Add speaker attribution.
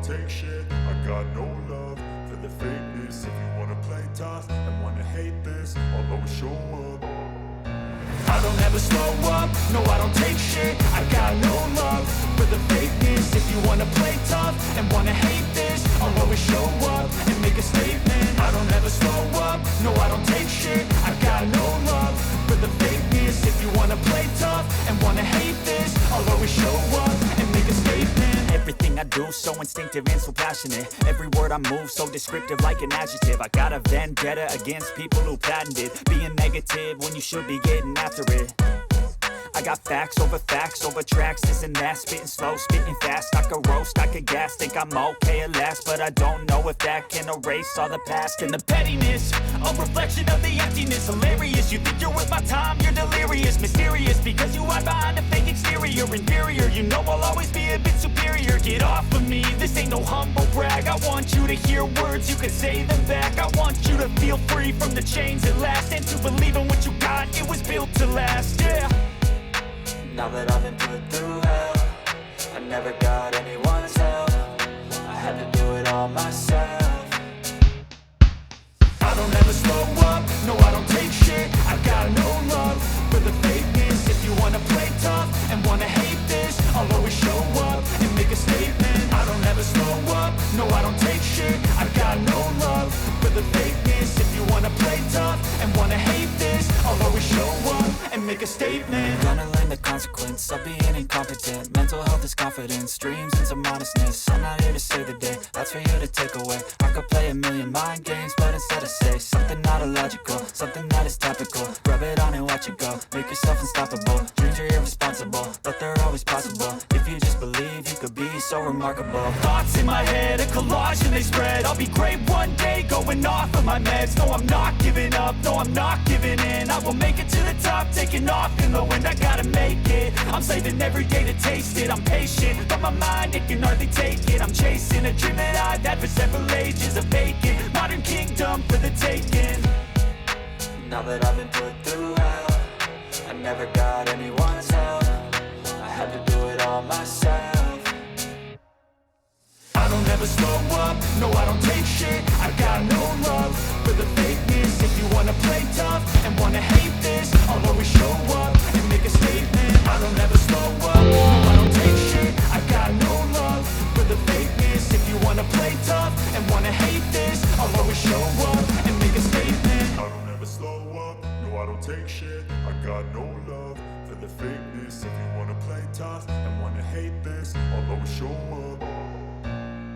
Speaker 1: take shit. I got no love for the fakeness. If you wanna play tough and wanna hate this, I'll always show up. I don't ever slow up, no I don't take shit. I got no love for the fakeness. If you wanna play tough and wanna hate this, I'll always show up and make a statement. I don't ever slow up, no I don't take shit. I got no love for the fakeness. If you wanna play tough and wanna hate this, I'll always show up and make a statement.
Speaker 2: Everything I do so instinctive and so passionate. Every word I move so descriptive like an adjective. I got a vendetta against people who patented being negative when you should be getting after it. I got facts over tracks, this and that. Spitting slow, spitting fast. I could roast, I could gas. Think I'm okay at last, but I don't know if that can erase all the past. And the pettiness, a reflection of the emptiness. Hilarious, you think you're worth my time, you're delirious. Mysterious, because you hide behind a fake exterior. Inferior, you know I'll always be a bit superior. Get off of me, this ain't no humble brag. I want you to hear words, you can say them back. I want you to feel free from the chains at last, and to believe in what you got, it was built to last, yeah.
Speaker 3: Now that I've been put through hell, I never got anyone's help. I had to do it all myself.
Speaker 1: I don't ever slow up, no I don't take shit. I got no love for the fakeness. If you wanna play tough and wanna hate this, I'll always show up and make a statement. I don't ever slow up, no I don't take shit. I got no love for the fakeness. If you wanna play tough and wanna hate this, I'll always show up and make a statement.
Speaker 3: Gonna learn the consequence of being incompetent. Mental health is confidence, dreams and some honestness. I'm not here to save the day, that's for you to take away. I could play a million mind games, but instead I say something not illogical, something that is topical. Rub it on and watch it go, make yourself unstoppable. Dreams are irresponsible, but they're always possible. If you just believe, you could be so remarkable.
Speaker 2: Thoughts in my head, a collage and they spread. I'll be great one day, going off of my meds. No, I'm not giving up, no, I'm not giving in. I will make it to the top, taking off in the wind. I gotta make it, I'm saving every day to taste it. I'm patient, but my mind, it can hardly take it. I'm chasing a dream that I've had for several ages. A vacant, modern kingdom for the taking.
Speaker 3: Now that I've been put through hell, I never got anyone's help. I had to do it all myself.
Speaker 1: I don't ever slow up, no I don't take shit. I got no love for the fakeness. If you wanna play tough and wanna hate this, I'll always show up